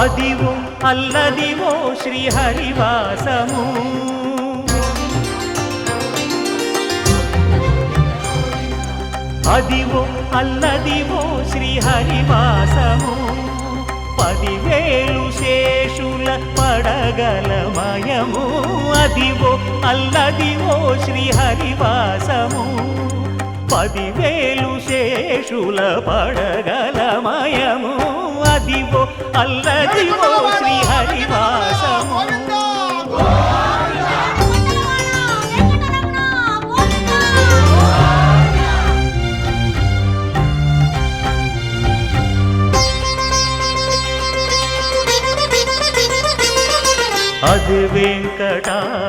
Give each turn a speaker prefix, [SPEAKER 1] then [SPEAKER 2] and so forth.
[SPEAKER 1] అదివో అల్లదివో శ్రీహరివాసము అదివో అల్లదివో శ్రీహరివాసము 10,000 శేషుల పడగలమయము అదివో అల్లదివో శ్రీహరివాసము 10,000 శేషుల పడగలమయము అదివో అల్లదివో శ్రీహరివాసము అది వెంకటాచలమఖి